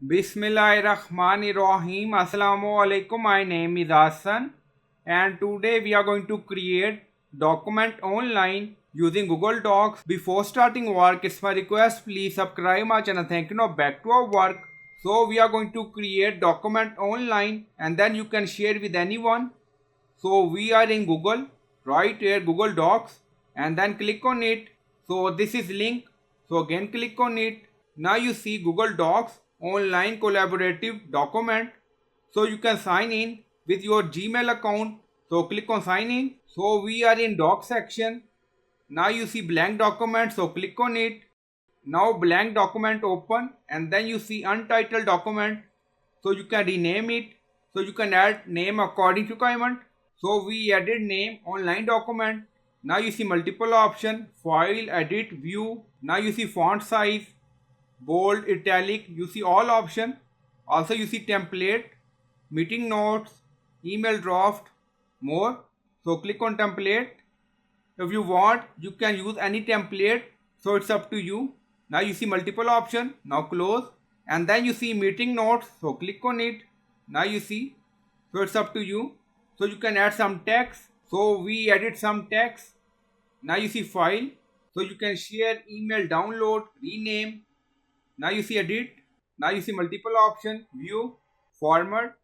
Bismillahirrahmanirrahim. Assalamu alaikum. My name is Hassan, and today we are going to create document online using Google Docs. Before starting work, it's my request, please subscribe my channel. Thank you. Now back to our work. So we are going to create document online and then you can share with anyone. So we are in Google, right here Google Docs, and then click on it. So this is link. So again click on it. Now you see Google Docs online collaborative document. So you can sign in with your Gmail account. So click on sign in. So we are in doc section. Now you see blank document. So click on it. Now blank document open and then you see untitled document. So you can rename it. So you can add name according to requirement. So we added name online document. Now you see multiple option, file, edit, view. Now you see font size, bold, italic. You see all option. Also you see template, meeting notes, email draft, more. So click on template. If you want, you can use any template. So it's up to you. Now you see multiple option. Now close. And then you see meeting notes. So click on it. Now you see. So it's up to you. So you can add some text. So we added some text. Now you see file. So you can share, email, download, rename. Now you see edit. Now you see multiple option. View, format.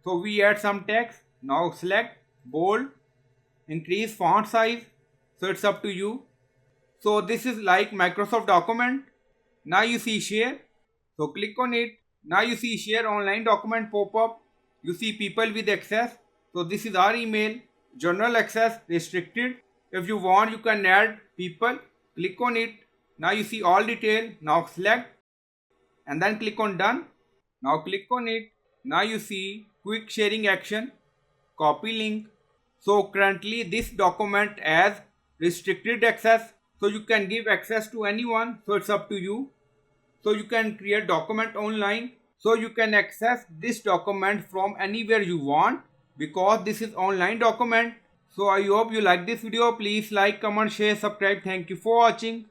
So we add some text. Now select bold, increase font size. So it's up to you. So this is like Microsoft document. Now you see share. So click on it. Now you see share online document pop up. You see people with access. So this is our email. General access restricted. If you want, you can add people. Click on it. Now you see all detail. Now select and then click on done. Now click on it. Now you see quick sharing action. Copy link. So currently this document has restricted access. So you can give access to anyone. So it's up to you. So you can create document online. So you can access this document from anywhere you want because this is online document. So I hope you like this video. Please like, comment, share, subscribe. Thank you for watching.